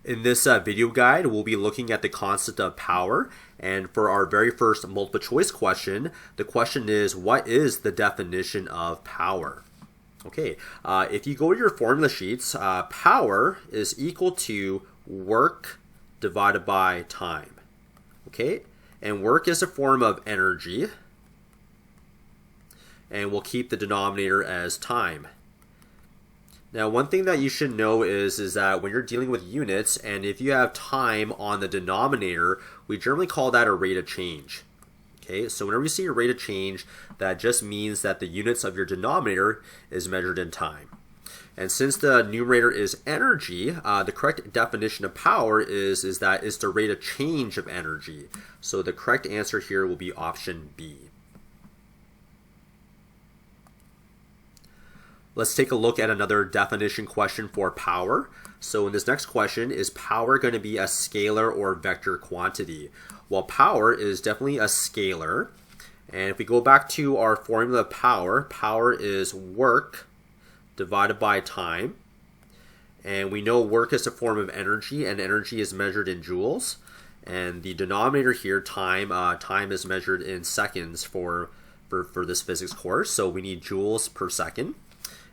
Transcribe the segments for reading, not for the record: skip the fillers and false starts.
In this video guide, we'll be looking at the concept of power. And for our very first multiple choice question, the question is, what is the definition of power? Okay, if you go to your formula sheets, power is equal to work divided by time. Okay, and work is a form of energy, and we'll keep the denominator as time. Now, one thing that you should know is that when you're dealing with units, and if you have time on the denominator, we generally call that a rate of change. Okay, so whenever you see a rate of change, that just means that the units of your denominator is measured in time. And since the numerator is energy, the correct definition of power is that it's the rate of change of energy. So the correct answer here will be option B. Let's take a look at another definition question for power. So in this next question, is power going to be a scalar or vector quantity? Well, power is definitely a scalar. And if we go back to our formula of power, power is work divided by time. And we know work is a form of energy, and energy is measured in joules. And the denominator here, time is measured in seconds for this physics course. So we need joules per second.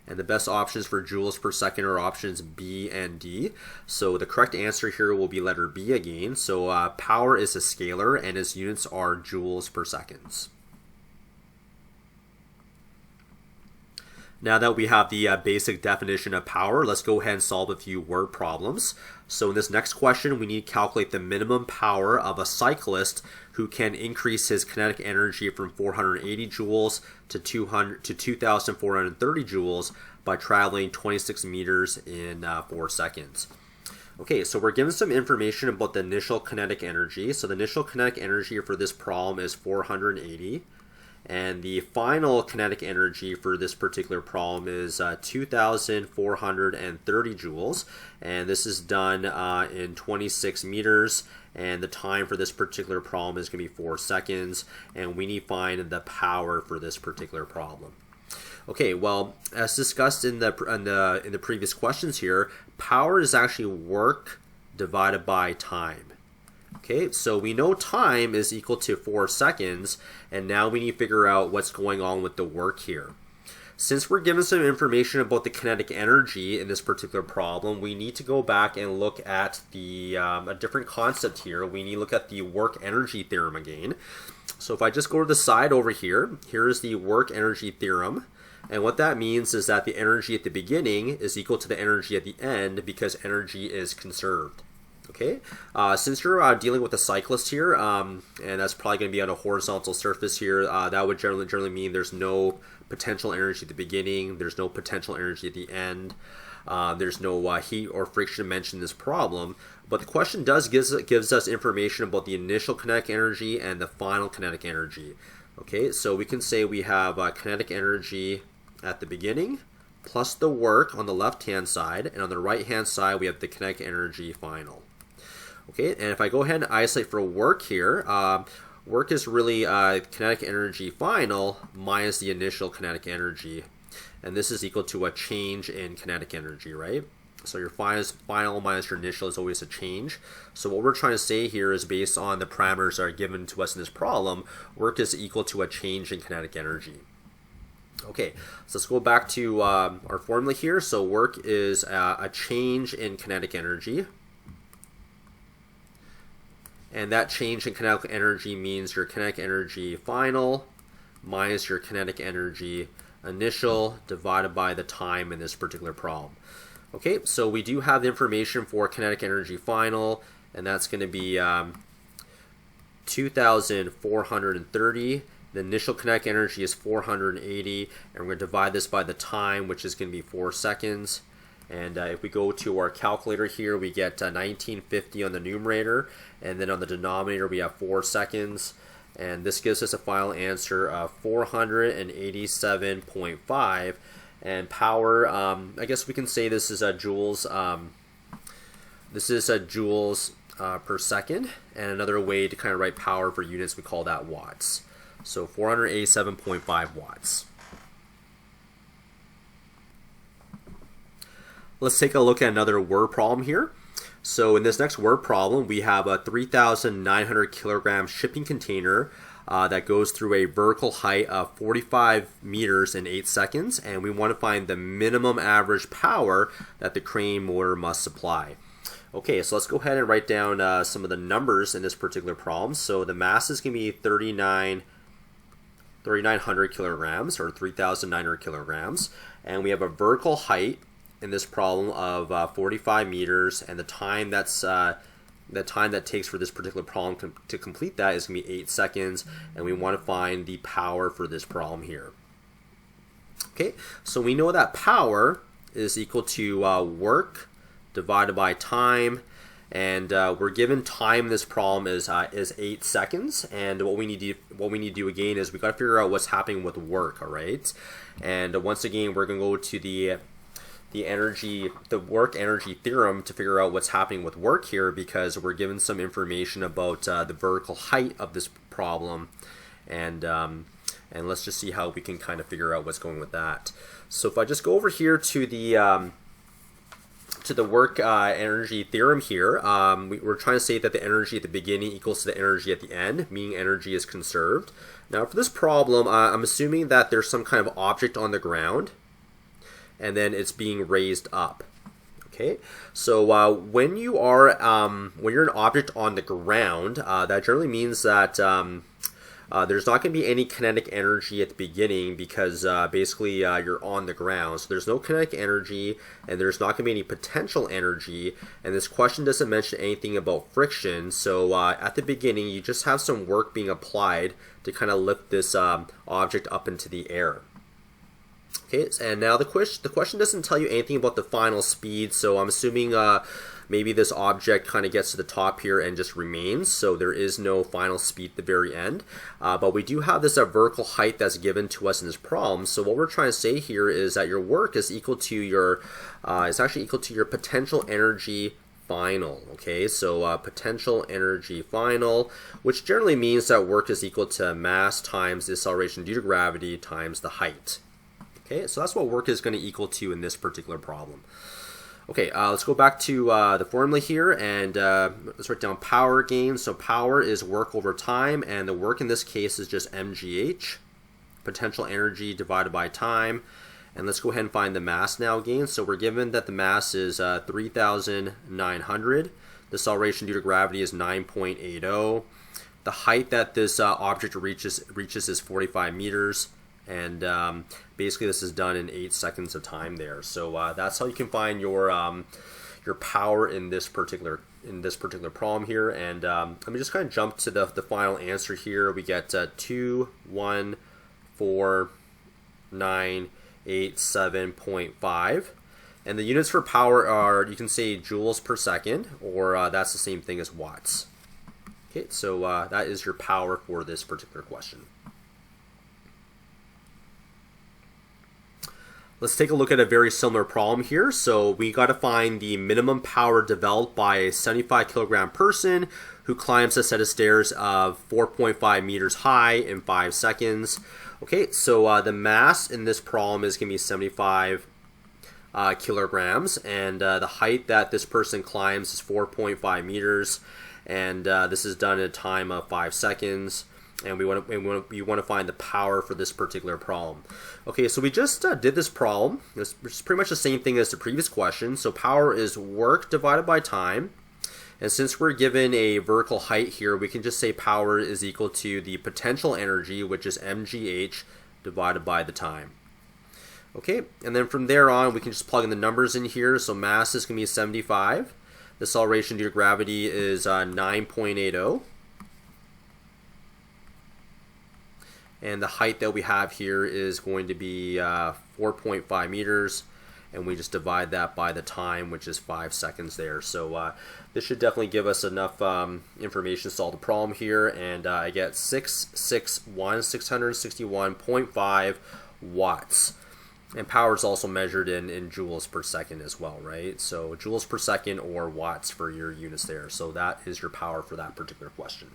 And the best options for joules per second are options B and D. So the correct answer here will be letter B again. So power is a scalar and its units are joules per seconds. Now that we have the basic definition of power, let's go ahead and solve a few word problems. So in this next question, we need to calculate the minimum power of a cyclist who can increase his kinetic energy from 480 joules to 2,430 joules by traveling 26 meters in 4 seconds. Okay, so we're given some information about the initial kinetic energy. So the initial kinetic energy for this problem is 480. And the final kinetic energy for this particular problem is 2,430 joules. And this is done in 26 meters. And the time for this particular problem is going to be 4 seconds. And we need to find the power for this particular problem. Okay, well, as discussed in the previous questions here, power is actually work divided by time. Okay, so we know time is equal to 4 seconds, and now we need to figure out what's going on with the work here. Since we're given some information about the kinetic energy in this particular problem, we need to go back and look at a different concept here. We need to look at the work energy theorem again. So if I just go to the side over here, here is the work energy theorem. And what that means is that the energy at the beginning is equal to the energy at the end because energy is conserved. Okay, since you're dealing with a cyclist here, and that's probably going to be on a horizontal surface here, that would generally mean there's no potential energy at the beginning, there's no potential energy at the end, there's no heat or friction mentioned in this problem. But the question gives us information about the initial kinetic energy and the final kinetic energy. Okay, so we can say we have kinetic energy at the beginning plus the work on the left-hand side, and on the right-hand side we have the kinetic energy final. Okay, and if I go ahead and isolate for work here, work is really kinetic energy final minus the initial kinetic energy. And this is equal to a change in kinetic energy, right? So your final minus your initial is always a change. So what we're trying to say here is based on the parameters that are given to us in this problem, work is equal to a change in kinetic energy. Okay, so let's go back to our formula here. So work is a change in kinetic energy. And that change in kinetic energy means your kinetic energy final minus your kinetic energy initial divided by the time in this particular problem. Okay, so we do have the information for kinetic energy final, and that's going to be 2,430. The initial kinetic energy is 480, and we're going to divide this by the time, which is going to be 4 seconds. And if we go to our calculator here, we get 1950 on the numerator, and then on the denominator we have 4 seconds. And this gives us a final answer of 487.5. And power, I guess we can say this is a joules. This is a joules per second. And another way to kind of write power for units, we call that watts. So 487.5 watts. Let's take a look at another word problem here. So in this next word problem, we have a 3,900 kilogram shipping container that goes through a vertical height of 45 meters in 8 seconds, and we want to find the minimum average power that the crane motor must supply. Okay, so let's go ahead and write down some of the numbers in this particular problem. So the mass is going to be 3,900 kilograms, or 3,900 kilograms, and we have a vertical height in this problem of 45 meters, and the time that takes for this particular problem to complete that is going to be 8 seconds, and we want to find the power for this problem here. Okay, so we know that power is equal to work divided by time, and we're given time in this problem is 8 seconds, and what we need to do again is we got to figure out what's happening with work. All right, and once again we're going to go to the work energy theorem to figure out what's happening with work here, because we're given some information about the vertical height of this problem, and let's just see how we can kind of figure out what's going with that. So if I just go over here to the work energy theorem here, we're trying to say that the energy at the beginning equals to the energy at the end, meaning energy is conserved. Now for this problem, I'm assuming that there's some kind of object on the ground, and then it's being raised up. Okay, so when you're an object on the ground, that generally means that there's not going to be any kinetic energy at the beginning, because basically you're on the ground. So there's no kinetic energy, and there's not going to be any potential energy, and this question doesn't mention anything about friction. So at the beginning you just have some work being applied to kind of lift this object up into the air. Okay, and now the question doesn't tell you anything about the final speed, so I'm assuming maybe this object kind of gets to the top here and just remains, so there is no final speed at the very end. But we do have this vertical height that's given to us in this problem, so what we're trying to say here is that your work is equal to your, is actually equal to your potential energy final. Okay, so potential energy final, which generally means that work is equal to mass times the acceleration due to gravity times the height. Okay, so that's what work is going to equal to in this particular problem. Okay, let's go back to the formula here, and let's write down power again. So power is work over time, and the work in this case is just mgh, potential energy divided by time. And let's go ahead and find the mass now again. So we're given that the mass is 3,900. The acceleration due to gravity is 9.80. The height that this object reaches is 45 meters. And basically this is done in 8 seconds of time there. So that's how you can find your power in this particular problem here. And let me just kind of jump to the final answer here. We get 214,987.5, and the units for power are, you can say joules per second, or that's the same thing as watts. Okay, so that is your power for this particular question. Let's take a look at a very similar problem here. So we got to find the minimum power developed by a 75 kilogram person who climbs a set of stairs of 4.5 meters high in 5 seconds. Okay, so the mass in this problem is going to be 75 kilograms, and the height that this person climbs is 4.5 meters, and this is done in a time of 5 seconds. And we want to find the power for this particular problem. Okay, so we just did this problem. It's pretty much the same thing as the previous question. So power is work divided by time. And since we're given a vertical height here, we can just say power is equal to the potential energy, which is mgh, divided by the time. Okay, and then from there on, we can just plug in the numbers in here. So mass is going to be 75. The acceleration due to gravity is 9.80. And the height that we have here is going to be 4.5 meters, and we just divide that by the time, which is 5 seconds there. So this should definitely give us enough information to solve the problem here, and I get 661.5 watts. And power is also measured in joules per second as well, right? So joules per second or watts for your units there. So that is your power for that particular question.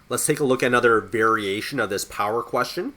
Let's take a look at another variation of this power question.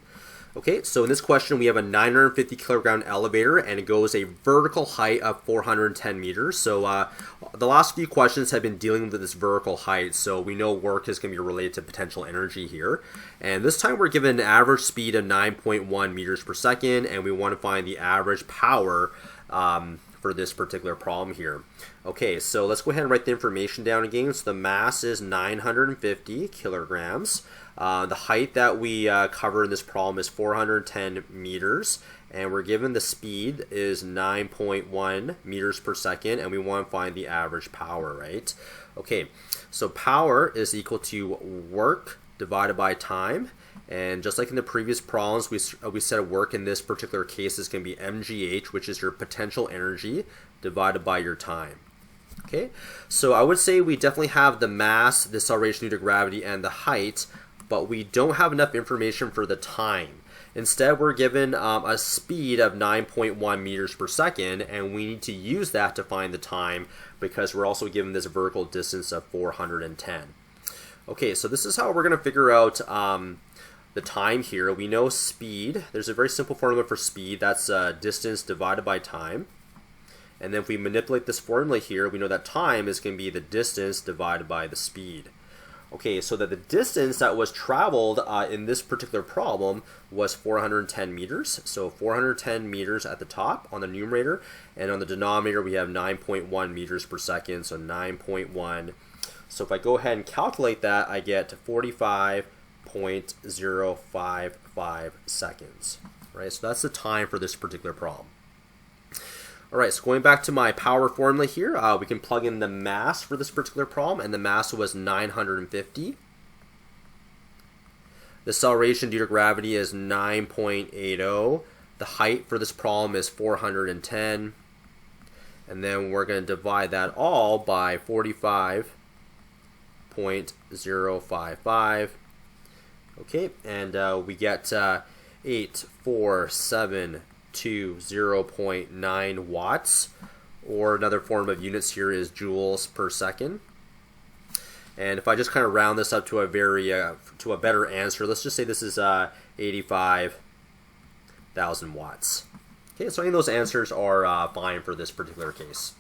Okay, so in this question we have a 950 kilogram elevator and it goes a vertical height of 410 meters. So the last few questions have been dealing with this vertical height, so we know work is going to be related to potential energy here. And this time we're given an average speed of 9.1 meters per second, and we want to find the average power for this particular problem here. Okay, so let's go ahead and write the information down again. So the mass is 950 kilograms. The height that we cover in this problem is 410 meters, and we're given the speed is 9.1 meters per second, and we want to find the average power, right? Okay, so power is equal to work divided by time, and just like in the previous problems, we said work in this particular case is going to be mgh, which is your potential energy, divided by your time. Okay, so I would say we definitely have the mass, the acceleration due to gravity, and the height, but we don't have enough information for the time. Instead, we're given a speed of 9.1 meters per second, and we need to use that to find the time because we're also given this vertical distance of 410. Okay, so this is how we're going to figure out the time here. We know speed. There's a very simple formula for speed. That's distance divided by time. And then if we manipulate this formula here, we know that time is going to be the distance divided by the speed. Okay, so that the distance that was traveled in this particular problem was 410 meters. So 410 meters at the top on the numerator, and on the denominator we have 9.1 meters per second, so 9.1. So if I go ahead and calculate that, I get 45.055 seconds, right? So that's the time for this particular problem. All right, so going back to my power formula here, we can plug in the mass for this particular problem, and the mass was 950. The acceleration due to gravity is 9.80. The height for this problem is 410. And then we're going to divide that all by 45.055. Okay, and we get 847 to 0.9 watts, or another form of units here is joules per second. And if I just kind of round this up to a to a better answer, let's just say this is 85,000 watts. Okay, so any of those answers are fine for this particular case.